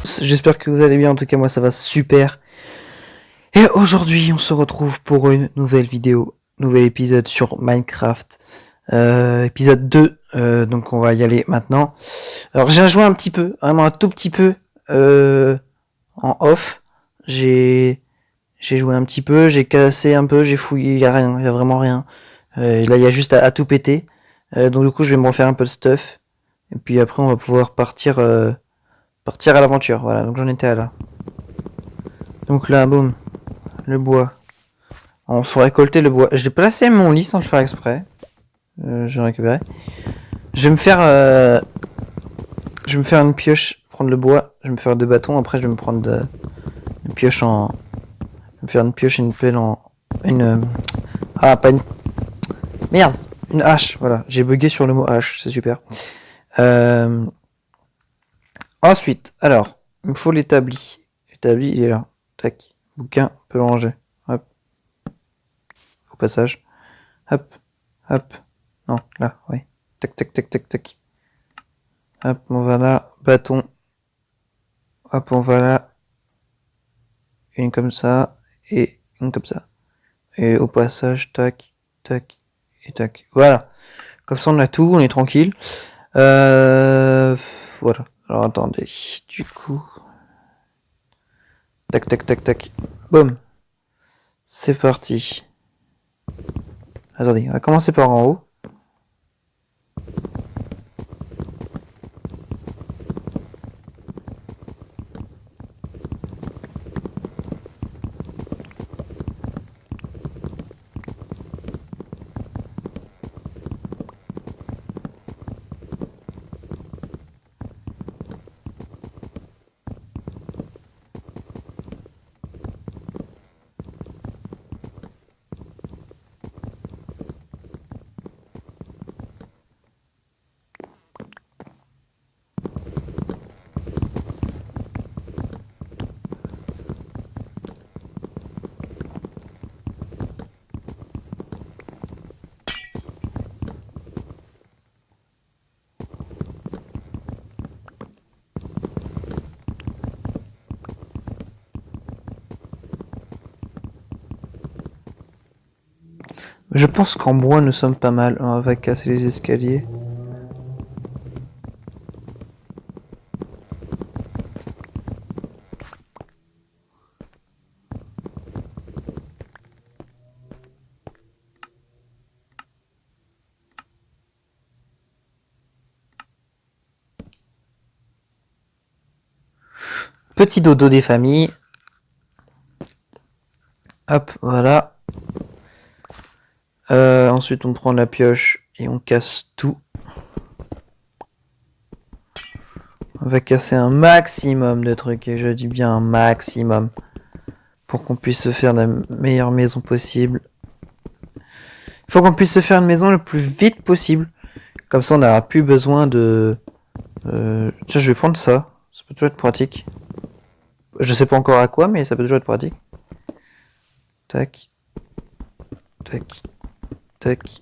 J'espère que vous allez bien, en tout cas moi ça va super. Et aujourd'hui on se retrouve pour une nouvelle vidéo, nouvel épisode sur Minecraft. Épisode 2, donc on va y aller maintenant. Alors j'ai joué un petit peu, vraiment un tout petit peu en off. J'ai joué un petit peu, j'ai cassé un peu, j'ai fouillé, il y a rien, il y a vraiment rien. Et là il y a juste à tout péter. Donc du coup je vais me refaire un peu de stuff. Et puis après on va pouvoir partir à l'aventure. Voilà, donc j'en étais à là. Donc là, boum, le bois. On faut récolter le bois. J'ai placé mon lit sans le faire exprès. Je vais récupérer. Je vais me faire, je vais me faire une pioche, prendre le bois. Je vais me faire 2 bâtons. Après, je vais me prendre une pioche en, je vais me faire une pioche et une pelle en, une, ah pas une, merde, une hache. Voilà, j'ai bugué sur le mot hache. C'est super. Euh... Ensuite, alors, il me faut l'établi. L'établi, il est là. Tac. Bouquin, on peut le ranger. Hop. Au passage. Hop. Hop. Non, là, oui. Tac, tac, tac, tac, tac. Hop, on va là. Bâton. Hop, on va là. Une comme ça. Et une comme ça. Et au passage, tac, tac, et tac. Voilà. Comme ça, on a tout, on est tranquille. Voilà. Alors, attendez. Du coup... Tac, tac, tac, tac. Boum. C'est parti. Attendez, on va commencer par en haut. Je pense qu'en bois, nous sommes pas mal. On va casser les escaliers. Petit dodo des familles. Hop, voilà. Ensuite, on prend la pioche et on casse tout. On va casser un maximum de trucs, et je dis bien un maximum, pour qu'on puisse se faire la meilleure maison possible. Il faut qu'on puisse se faire une maison le plus vite possible. Comme ça, on n'aura plus besoin de... Tiens, je vais prendre ça. Ça peut toujours être pratique. Je sais pas encore à quoi, mais ça peut toujours être pratique. Tac. Tac. Tac.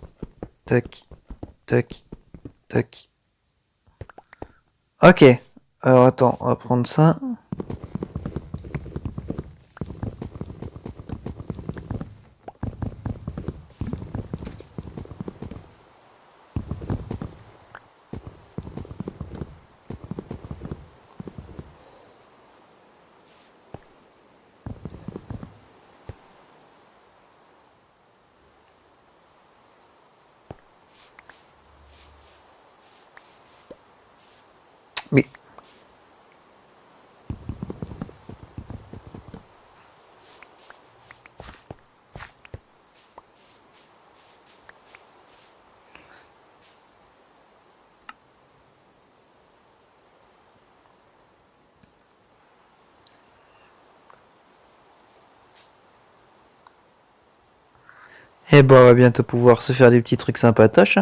Tac. Tac. Tac. Ok. Alors attends, on va prendre ça. Mais... Eh ben, on va bientôt pouvoir se faire des petits trucs sympatoches.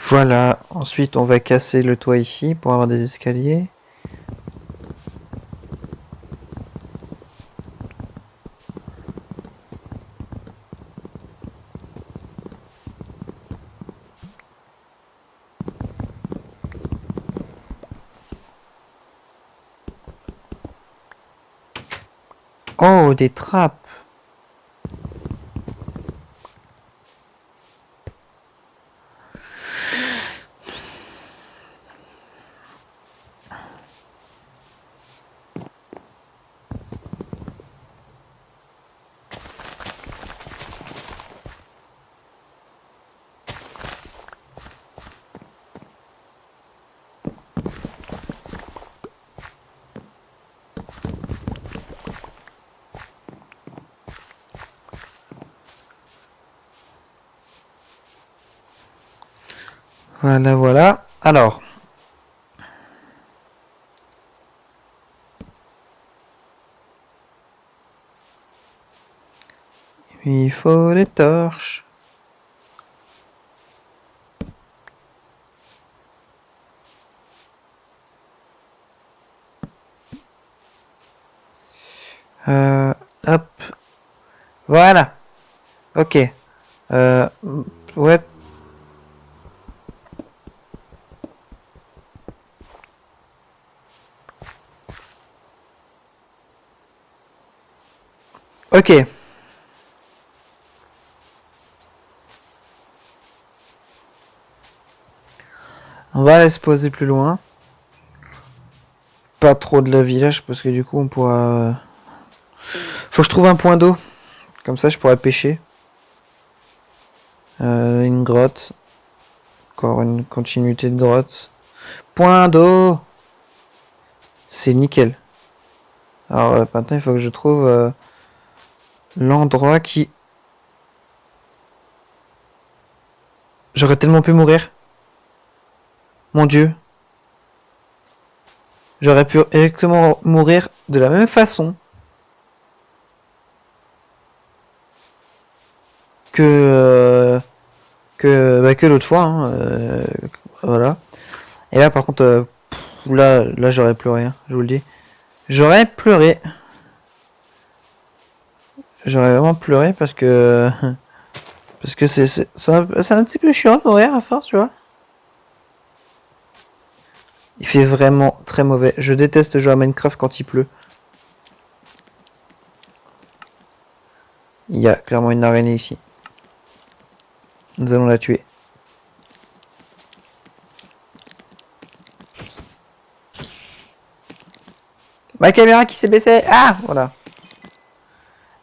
Voilà, ensuite on va casser le toit ici pour avoir des escaliers. Oh, des trappes! Voilà, voilà. Alors. Il faut les torches. Hop. Voilà. Ok. Ouais. Ok. On va aller se poser plus loin. Pas trop de la village parce que du coup on pourra... Faut que je trouve un point d'eau. Comme ça je pourrais pêcher. Une grotte. Encore une continuité de grotte. Point d'eau. C'est nickel. Alors maintenant il faut que je trouve l'endroit qui... J'aurais tellement pu mourir. Mon Dieu. J'aurais pu exactement mourir de la même façon que que l'autre fois. Hein, voilà. Et là par contre, là j'aurais pleuré. Hein, je vous le dis. J'aurais pleuré. J'aurais vraiment pleuré parce que c'est un petit peu chiant de mourir à force, tu vois. Il fait vraiment très mauvais. Je déteste jouer à Minecraft quand il pleut. Il y a clairement une araignée ici. Nous allons la tuer. Ma caméra qui s'est baissée. Ah, voilà.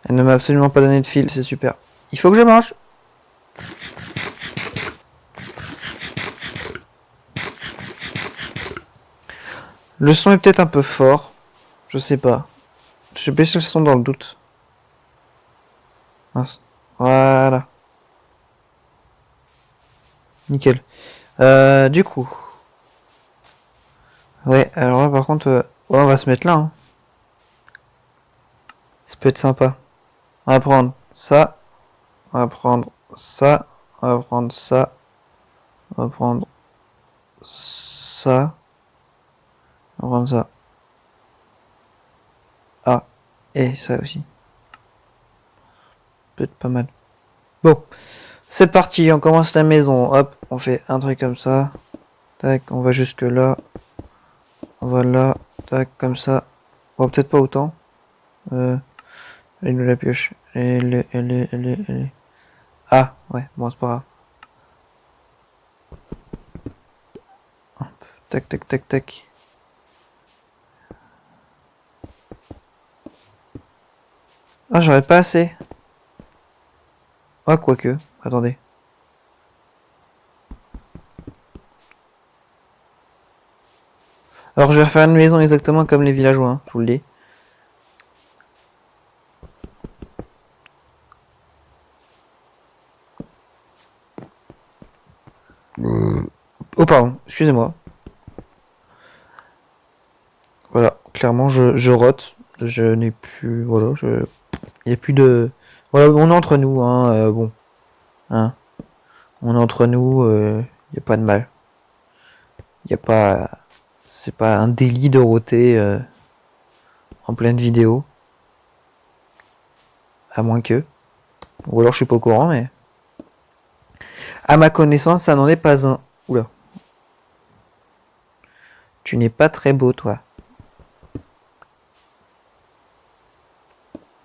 Elle ne m'a absolument pas donné de fil, c'est super. Il faut que je mange. Le son est peut-être un peu fort. Je sais pas. Je baisse le son dans le doute. Mince. Voilà. Nickel. Du coup. Ouais, alors là par contre, ouais, on va se mettre là. Hein. Ça peut être sympa. On va prendre ça. On va prendre ça. On va prendre ça. On va prendre ça. On va prendre ça. Ah. Et ça aussi. Peut-être pas mal. Bon. C'est parti. On commence la maison. Hop. On fait un truc comme ça. Tac. On va jusque là. Voilà. Tac. Comme ça. Bon, peut-être pas autant. Elle est où la pioche? Elle est. Ah. Ouais. Bon, c'est pas grave. Hop. Tac, tac, tac, tac. Ah, j'aurais pas assez. Ah, quoique. Attendez. Alors, je vais refaire une maison exactement comme les villageois, hein, je vous le dis. Oh, pardon. Excusez-moi. Voilà. Clairement, je rote. Je n'ai plus... Voilà. Il n'y a plus de... Voilà, on est entre nous, hein. Bon. Hein. On est entre nous. Y a pas de mal. Y a pas... C'est pas un délit de roter en pleine vidéo. À moins que. Ou alors je suis pas au courant, mais... À ma connaissance, ça n'en est pas un. Oula. Tu n'es pas très beau, toi.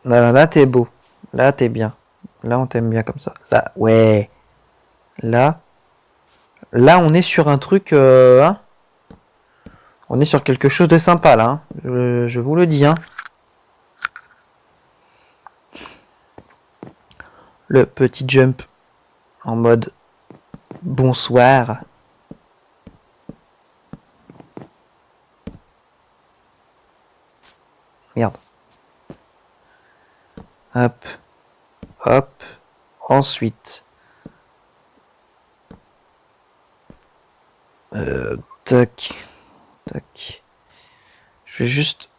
Là, t'es beau. Là, t'es bien. Là, on t'aime bien comme ça. Là, ouais. Là, on est sur un truc... hein, on est sur quelque chose de sympa, là. Hein. Je vous le dis, hein. Le petit jump en mode bonsoir. Merde. Hop. Hop. Ensuite. Tac. Tac. Je vais juste...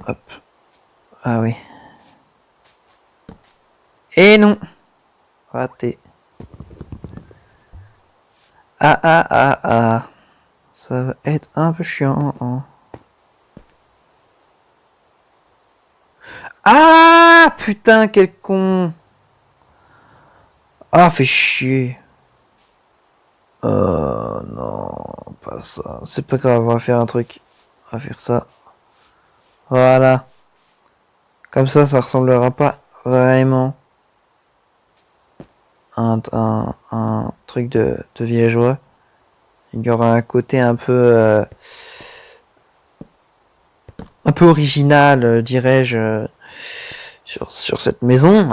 Hop. Ah oui. Et non. Raté. Ah ah ah ah. Ça va être un peu chiant. Hein. Ah putain, quel con. Ah, fait chier. Non, pas ça. C'est pas grave, on va faire un truc. On va faire ça. Voilà. Comme ça ressemblera pas vraiment à un truc de villageois. Il y aura un côté un peu original, dirais-je, sur cette maison.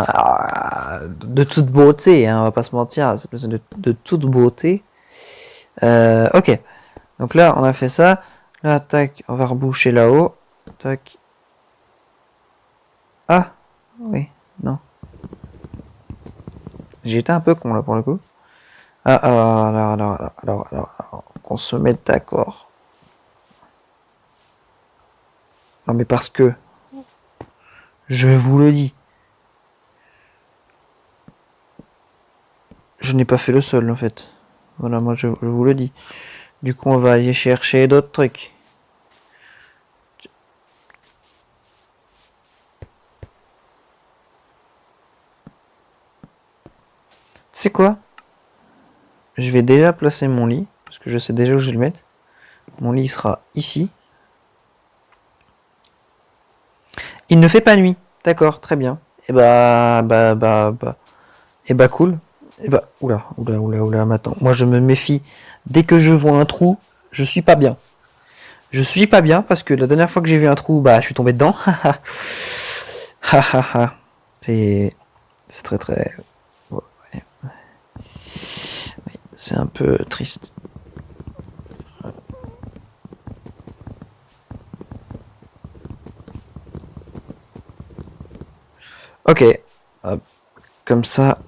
De toute beauté, hein, on va pas se mentir, cette maison de toute beauté. Ok. Donc là, on a fait ça. Là, tac, on va reboucher là-haut. Tac. Ah, oui, non. J'ai été un peu con là pour le coup. Alors, qu'on se mette d'accord. Non mais parce que, je vous le dis, je n'ai pas fait le sol en fait. Voilà, moi je vous le dis. Du coup, on va aller chercher d'autres trucs. C'est quoi? Je vais déjà placer mon lit, parce que je sais déjà où je vais le mettre. Mon lit sera ici. Il ne fait pas nuit. D'accord, très bien. Et et bah cool. Et bah, oula, maintenant. Moi je me méfie. Dès que je vois un trou, je suis pas bien. Je suis pas bien parce que la dernière fois que j'ai vu un trou, bah je suis tombé dedans. c'est très très... Ouais, c'est un peu triste. Ok. Hop. Comme ça.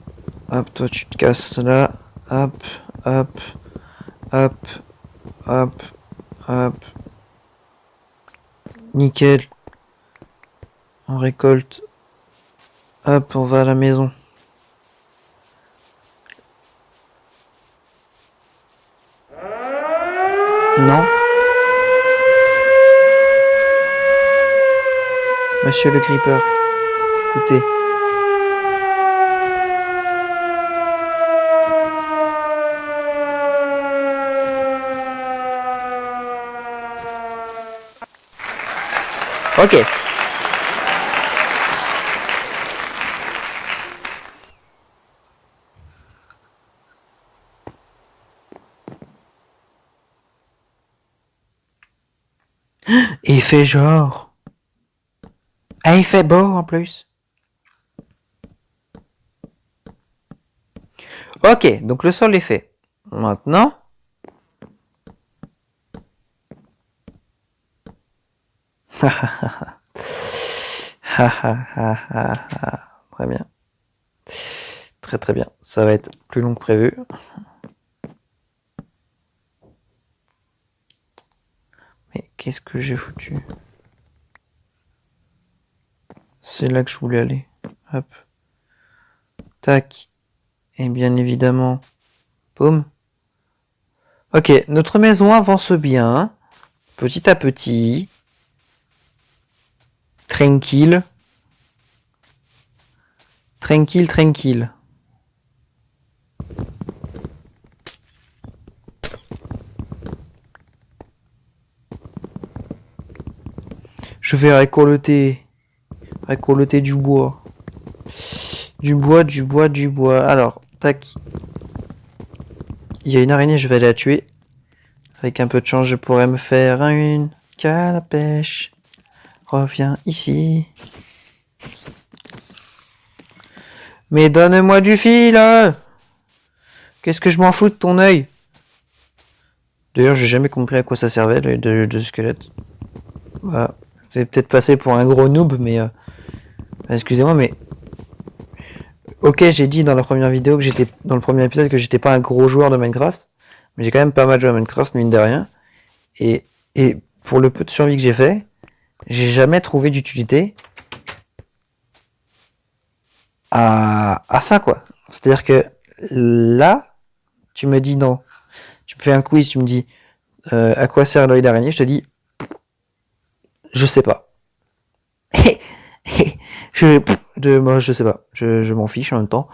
Hop, toi tu te casses là. Hop, hop, hop, hop, hop. Nickel. On récolte. Hop, on va à la maison. Non. Monsieur le creeper. Écoutez. Ok. Il fait genre. Ah, il fait beau en plus. Ok, donc le sol est fait. Maintenant. Très bien. Très très bien. Ça va être plus long que prévu. Mais qu'est-ce que j'ai foutu? C'est là que je voulais aller. Hop. Tac. Et bien évidemment. Boum. Ok, notre maison avance bien, petit à petit, tranquille, tranquille, tranquille. Je vais récolter du bois. Du bois, du bois, du bois. Alors, tac. Il y a une araignée, je vais aller la tuer. Avec un peu de chance, je pourrais me faire une canne à pêche. Reviens ici. Mais donne-moi du fil. Qu'est-ce que je m'en fous de ton œil? D'ailleurs, j'ai jamais compris à quoi ça servait, l'œil de squelette. Voilà. J'ai peut-être passé pour un gros noob, mais... excusez-moi, mais... Ok, j'ai dit dans la première vidéo que j'étais... Dans le premier épisode que j'étais pas un gros joueur de Minecraft. Mais j'ai quand même pas mal joué à Minecraft, mine de rien. Et pour le peu de survie que j'ai fait, j'ai jamais trouvé d'utilité à ça, quoi. C'est-à-dire que là, tu me dis non. Tu me fais un quiz, tu me dis à quoi sert l'œil d'araignée, je te dis je sais pas. Moi, je sais pas. Je m'en fiche en même temps.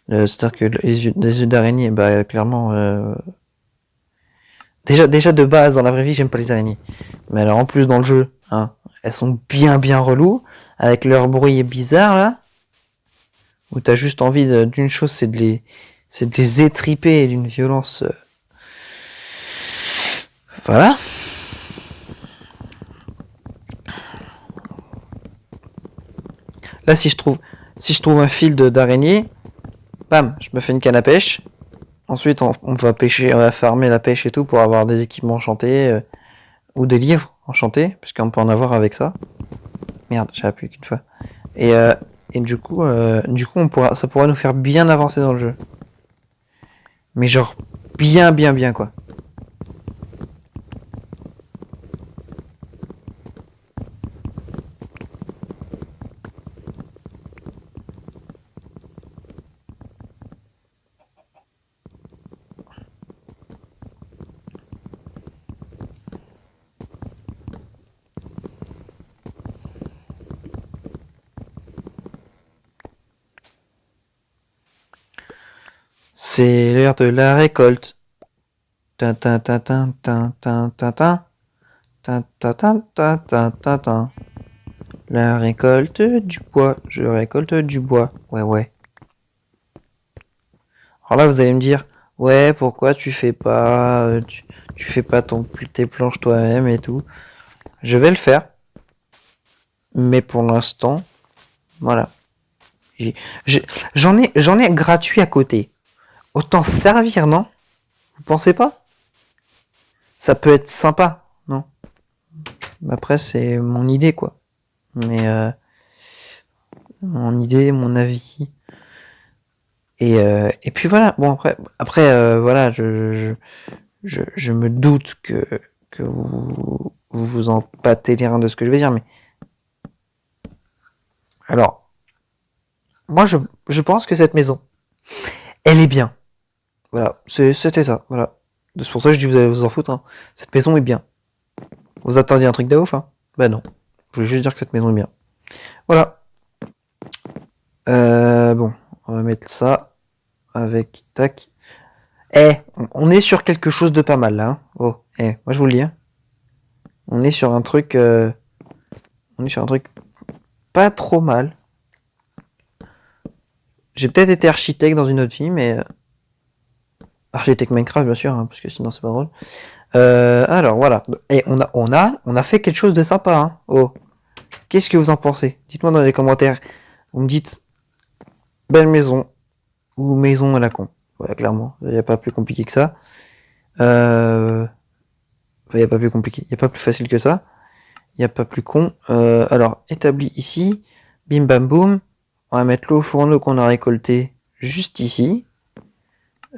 C'est-à-dire que les yeux d'araignée, bah clairement. Déjà de base, dans la vraie vie, j'aime pas les araignées. Mais alors en plus dans le jeu, hein, elles sont bien reloues, avec leur bruit bizarre là, où t'as juste envie d'une chose, c'est de les étriper d'une violence. Voilà. Là, si je trouve un fil d'araignée, bam, je me fais une canne à pêche. Ensuite, on va pêcher, on va farmer la pêche et tout pour avoir des équipements enchantés ou des livres enchantés, puisqu'on peut en avoir avec ça. Merde, j'ai appuyé qu'une fois. Et, euh, et du coup, ça pourra nous faire bien avancer dans le jeu. Mais genre bien quoi. C'est l'heure de la récolte. Tin tin tin tin tin tin tin tin tin tin tin tin tin tin. La récolte du bois. Je récolte du bois. Ouais. Alors là, vous allez me dire, ouais, pourquoi tu fais pas, tu fais pas tes planches toi-même et tout. Je vais le faire, mais pour l'instant, voilà. J'en ai gratuit à côté. Autant servir, non? Vous pensez pas? Ça peut être sympa, non? Après, c'est mon idée, quoi. Mais mon idée, mon avis. Et puis voilà. Bon après voilà, je me doute que vous en pâtez les reins de ce que je vais dire, mais alors moi je pense que cette maison, elle est bien. Voilà, c'était ça. Voilà. C'est pour ça que je dis vous allez vous en foutre. Hein. Cette maison est bien. Vous attendiez un truc de ouf, hein? Ben non. Je voulais juste dire que cette maison est bien. Voilà. Bon, on va mettre ça avec tac. On est sur quelque chose de pas mal là. Hein. Oh, moi je vous le dis. Hein. On est sur un truc. On est sur un truc pas trop mal. J'ai peut-être été architecte dans une autre vie, mais architecte Minecraft bien sûr, hein, parce que sinon c'est pas drôle. Alors voilà. Et on a fait quelque chose de sympa. Hein. Oh, qu'est-ce que vous en pensez? Dites-moi dans les commentaires. Vous me dites belle maison ou maison à la con. Voilà, clairement. Il n'y a pas plus compliqué que ça. Il n'y a pas plus compliqué. Il n'y a pas plus facile que ça. Il n'y a pas plus con. Alors, établi ici. Bim bam boum. On va mettre l'eau au fourneau qu'on a récolté juste ici.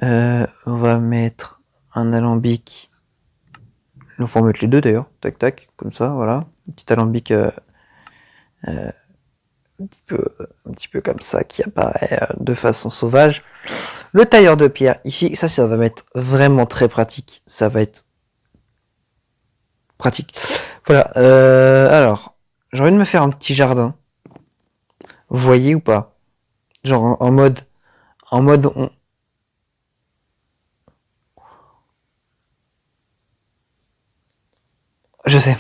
On va mettre un alambic. Il faut en mettre les deux d'ailleurs. Tac tac. Comme ça, voilà. Un petit alambic un petit peu comme ça qui apparaît de façon sauvage. Le tailleur de pierre, ici, ça va m'être vraiment très pratique. Ça va être pratique. Voilà, alors, j'ai envie de me faire un petit jardin. Vous voyez ou pas? Genre en mode, je sais,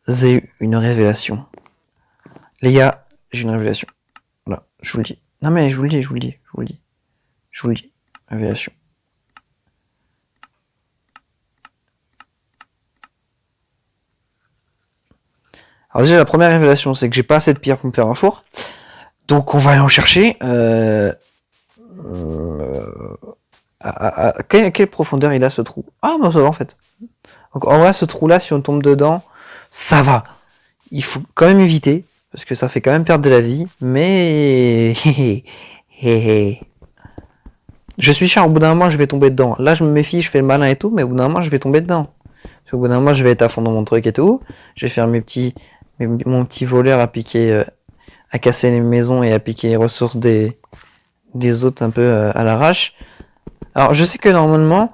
j'ai eu une révélation. Les gars, j'ai une révélation. Voilà, je vous le dis. Non mais je vous le dis, je vous le dis, je vous le dis. Je vous le dis. Révélation. Alors déjà, la première révélation, c'est que j'ai pas assez de pierre pour me faire un four. Donc on va aller en chercher. Quelle profondeur il a ce trou? Ah, bah ça va en fait. Donc en vrai, ce trou-là, si on tombe dedans, ça va. Il faut quand même éviter, parce que ça fait quand même perdre de la vie, mais... je suis sûr, au bout d'un moment, je vais tomber dedans. Là, je me méfie, je fais le malin et tout, mais au bout d'un moment, je vais tomber dedans. Parce qu'au bout d'un moment, je vais être à fond dans mon truc et tout. Je vais faire mon petit voleur à piquer, à casser les maisons et à piquer les ressources des autres un peu à l'arrache. Alors, je sais que normalement,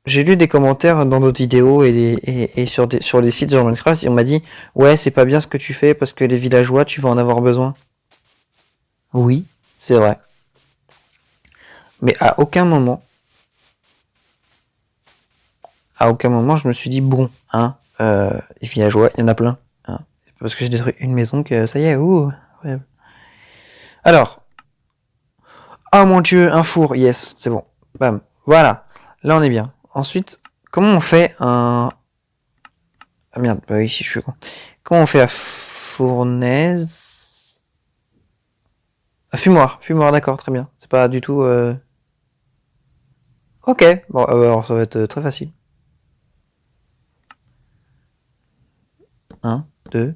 j'ai lu des commentaires dans d'autres vidéos et sur des sites genre Minecraft, et on m'a dit ouais, c'est pas bien ce que tu fais parce que les villageois, tu vas en avoir besoin. Oui, c'est vrai. Mais à aucun moment, je me suis dit bon, hein, les villageois, il y en a plein. Hein. C'est pas parce que j'ai détruit une maison que ça y est, ouh. Ouais. Alors, oh mon dieu, un four, yes, c'est bon. Bam, voilà. Là, on est bien. Ensuite, comment on fait un... Ah merde, bah oui, si je suis con. Comment on fait la fournaise? Ah, fumoir, d'accord, très bien. C'est pas du tout... Ok, bon, alors ça va être très facile. 1, 2,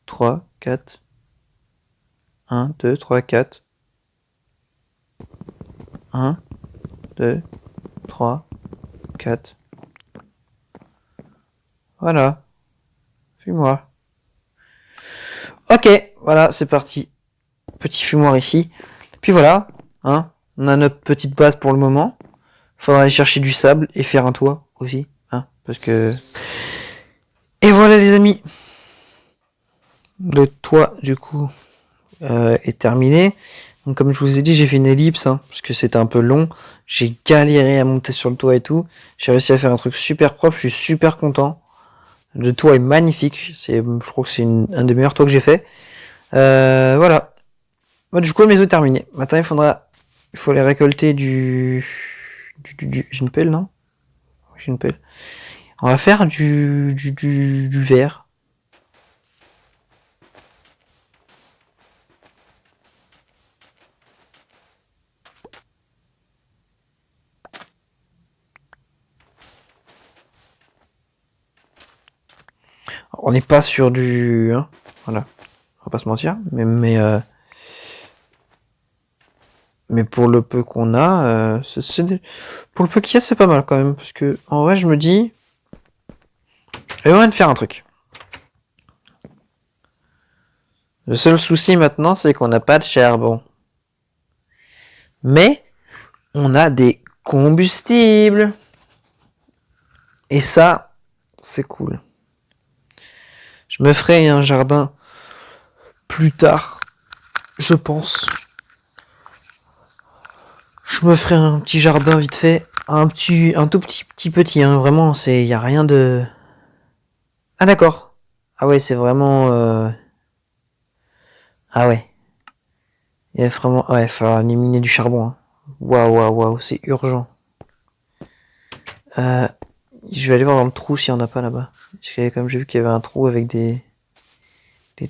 3, 4. 1, 2, 3, 4. 1, 2, 3, 4. Voilà. Fumoir. Ok, voilà, c'est parti. Petit fumoir ici. Puis voilà, hein, on a notre petite base pour le moment. Faudra aller chercher du sable et faire un toit aussi, hein, parce que... Et voilà les amis, le toit du coup est terminé. Donc comme je vous ai dit, j'ai fait une ellipse, hein, parce que c'était un peu long. J'ai galéré à monter sur le toit et tout. J'ai réussi à faire un truc super propre, je suis super content. Le toit est magnifique, je crois que c'est un des meilleurs toits que j'ai fait. Voilà. Moi, du coup, la maison est terminée. Maintenant, il faut aller récolter j'ai une pelle, non? J'ai une pelle. On va faire du verre. On n'est pas sur du... Hein, voilà. On va pas se mentir. Mais pour le peu qu'on a, pour le peu qu'il y a, c'est pas mal quand même. Parce que, en vrai, je me dis... J'aimerais de faire un truc. Le seul souci maintenant, c'est qu'on n'a pas de charbon. Mais, on a des combustibles. Et ça, c'est cool. Je me ferai un jardin plus tard, je pense. Je me ferai un petit jardin vite fait, un tout petit, hein, vraiment, y a rien de... Ah d'accord. Ah ouais, c'est vraiment... Ah ouais. Il y a vraiment... Ouais, il va falloir éliminer du charbon. Hein. Waouh, c'est urgent. Je vais aller voir dans le trou s'il n'y en a pas là-bas. Comme j'ai vu qu'il y avait un trou avec des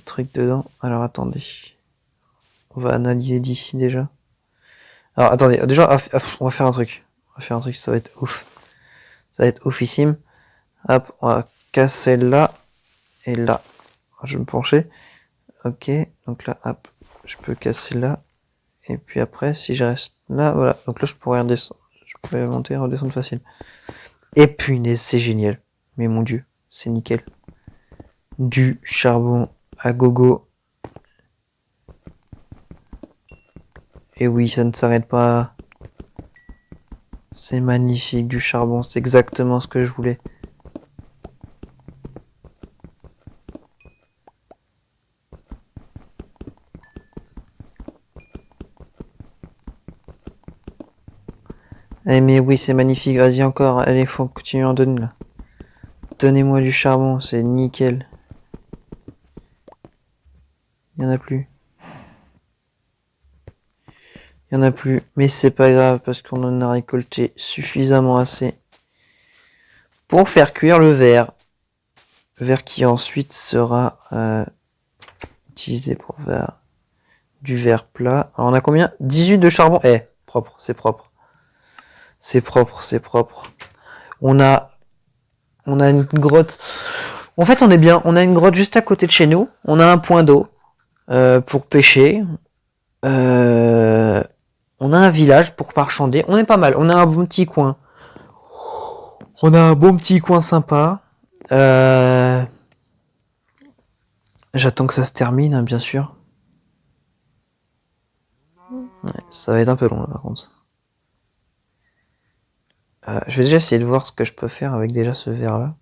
trucs dedans. Alors attendez. On va analyser d'ici déjà. Alors attendez, déjà, on va faire un truc. On va faire un truc, ça va être ouf. Ça va être oufissime. Hop, on va casser là et là. Je vais me pencher. Ok, donc là, hop, je peux casser là. Et puis après, si je reste là, voilà. Donc là, je pourrais redescendre. Je pourrais monter et redescendre facile. Et punaise, c'est génial. Mais mon dieu, c'est nickel. Du charbon à gogo. Et oui, ça ne s'arrête pas. C'est magnifique, du charbon, c'est exactement ce que je voulais. Eh mais oui, c'est magnifique, vas-y encore, allez, faut continuer à en donner là. Donnez-moi du charbon, c'est nickel. Il y en a plus. Il y en a plus, mais c'est pas grave parce qu'on en a récolté suffisamment assez pour faire cuire le verre. Verre qui ensuite sera utilisé pour faire du verre plat. Alors on a combien? 18 de charbon. Eh, propre, c'est propre. C'est propre, c'est propre. On a une grotte. En fait, on est bien. On a une grotte juste à côté de chez nous. On a un point d'eau pour pêcher. On a un village pour marchander. On est pas mal. On a un bon petit coin. On a un bon petit coin sympa. J'attends que ça se termine, hein, bien sûr. Ouais, ça va être un peu long là, par contre. Je vais déjà essayer de voir ce que je peux faire avec déjà ce verre là.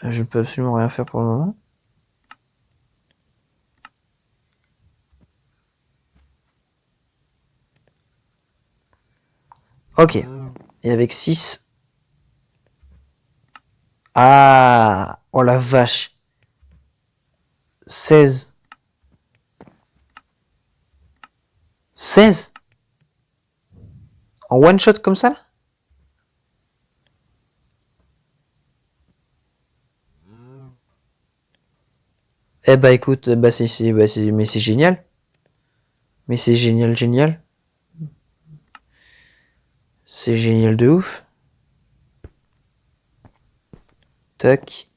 Je ne peux absolument rien faire pour le moment. Ok. Et avec 6. Ah, oh la vache. 16. 16 en one shot comme ça là. Eh bah écoute, bah mais c'est génial. Mais c'est génial, génial. C'est génial de ouf. Tac.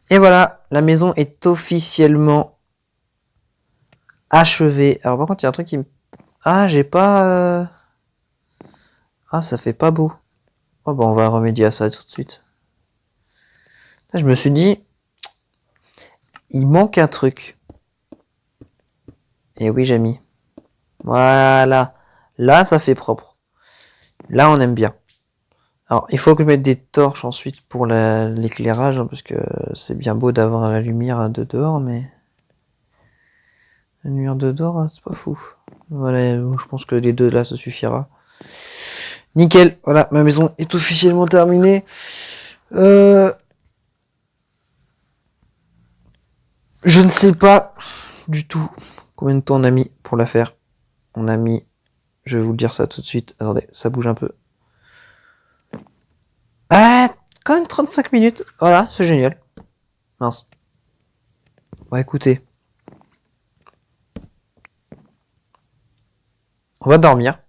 Et voilà, la maison est officiellement achevée. Alors par contre, il y a un truc qui me... Ah, j'ai pas... Ah, ça fait pas beau. Oh bah on va remédier à ça tout de suite. Là, je me suis dit... Il manque un truc. Et oui, j'ai mis. Voilà. Là, ça fait propre. Là, on aime bien. Alors, il faut que je mette des torches ensuite pour l'éclairage, hein, parce que c'est bien beau d'avoir la lumière de dehors, mais... La lumière de dehors, c'est pas fou. Voilà, je pense que les deux là, ça suffira. Nickel, voilà, ma maison est officiellement terminée. Je ne sais pas du tout combien de temps on a mis pour la faire. On a mis... Je vais vous le dire ça tout de suite. Attendez, ça bouge un peu. Ah, quand même 35 minutes. Voilà, c'est génial. Mince. Bon, écoutez. On va dormir.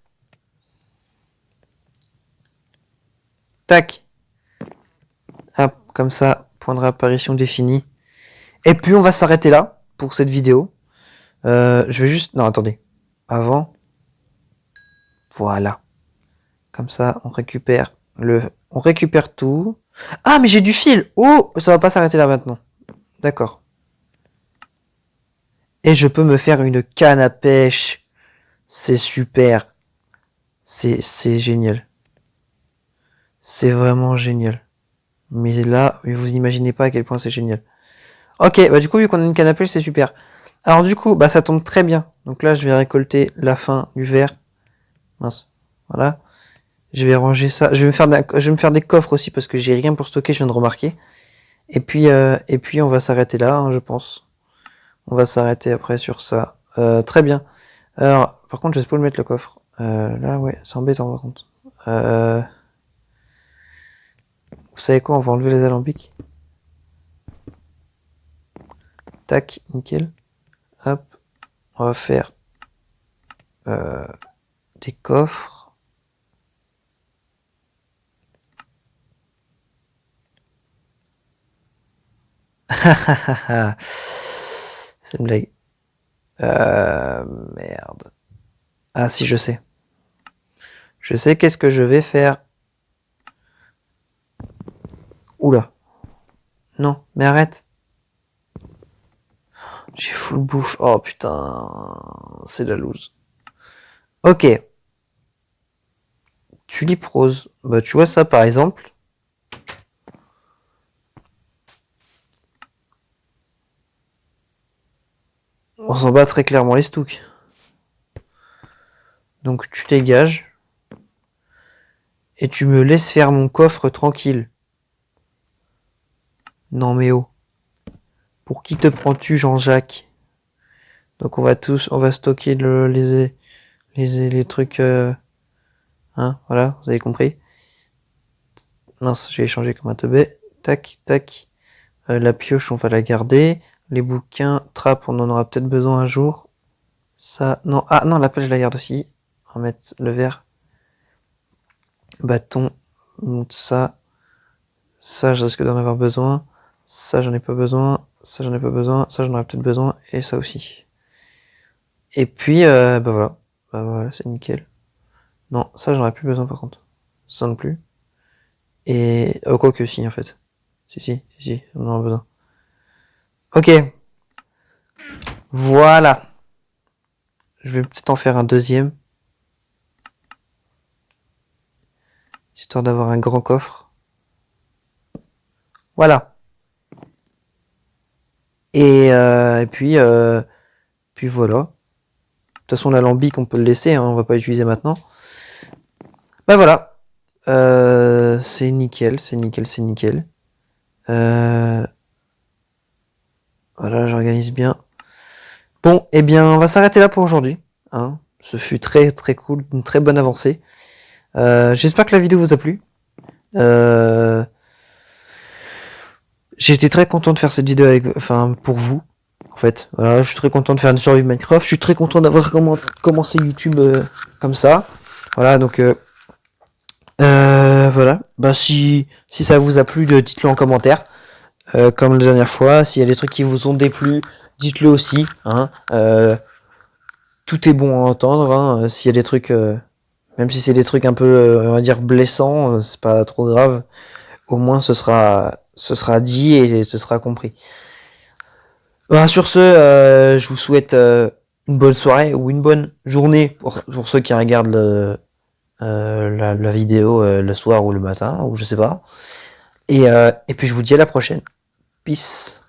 Tac. Hop, comme ça, point de réapparition défini. Et puis on va s'arrêter là pour cette vidéo. Je vais juste... Non, attendez. Avant. Voilà. Comme ça, on récupère tout. Ah, mais j'ai du fil. Oh, ça va pas s'arrêter là maintenant. D'accord. Et je peux me faire une canne à pêche. C'est super. C'est génial. C'est vraiment génial. Mais là, vous imaginez pas à quel point c'est génial. Ok, bah du coup, vu qu'on a une canne à pêche, c'est super. Alors du coup, bah ça tombe très bien. Donc là, je vais récolter la fin du verre. Mince. Voilà. Je vais ranger ça. Je vais me faire des coffres aussi parce que j'ai rien pour stocker, je viens de remarquer. Et puis on va s'arrêter là, hein, je pense. On va s'arrêter après sur ça. Très bien. Alors, par contre, je sais pas le mettre le coffre. Là, ouais, c'est embêtant par contre. Vous savez quoi, on va enlever les alambics. Tac, nickel. Hop, on va faire des coffres. C'est une blague. Merde. Ah si, je sais. Je sais qu'est-ce que je vais faire. Oula. Non, mais arrête. J'ai full bouffe. Oh putain, c'est de la loose. Ok. Tulipe rose. Bah tu vois ça par exemple. On s'en bat très clairement les stouks. Donc tu dégages. Et tu me laisses faire mon coffre tranquille. Non mais oh. Pour qui te prends-tu, Jean-Jacques? Donc on va stocker les trucs, hein, voilà, vous avez compris. Mince, j'ai échangé comme un teubé. Tac, tac. La pioche, on va la garder. Les bouquins, trappe, on en aura peut-être besoin un jour. Ça, non, ah non, la pelle, je la garde aussi. On va mettre le verre. Bâton, ça. Ça, je risque d'en avoir besoin. Ça, j'en ai pas besoin. Ça, j'en ai pas besoin. Ça, j'en aurais peut-être besoin. Et ça aussi. Et puis, bah voilà. Bah voilà, c'est nickel. Non, ça, j'en aurais plus besoin par contre. Ça non plus. Et, oh, quoi que si, en fait. Si, on en a besoin. Ok. Voilà. Je vais peut-être en faire un deuxième. Histoire d'avoir un grand coffre. Voilà. Et puis voilà. De toute façon, l'alambic, on peut le laisser, hein, on va pas l'utiliser maintenant. Bah voilà. C'est nickel, c'est nickel, c'est nickel. Voilà, j'organise bien. Bon, eh bien, on va s'arrêter là pour aujourd'hui. Hein. Ce fut très très cool, une très bonne avancée. J'espère que la vidéo vous a plu. J'ai été très content de faire cette vidéo pour vous. En fait, voilà, je suis très content de faire une survie Minecraft. Je suis très content d'avoir commencé YouTube comme ça. Voilà, donc voilà. Bah si ça vous a plu, dites-le en commentaire. Comme la dernière fois, s'il y a des trucs qui vous ont déplu, dites-le aussi. Hein. Tout est bon à entendre. Hein. S'il y a des trucs, même si c'est des trucs un peu, on va dire blessants, c'est pas trop grave. Au moins ce sera dit et ce sera compris. Bah, sur ce, je vous souhaite une bonne soirée ou une bonne journée pour ceux qui regardent la vidéo le soir ou le matin ou je sais pas. Et puis je vous dis à la prochaine. Peace.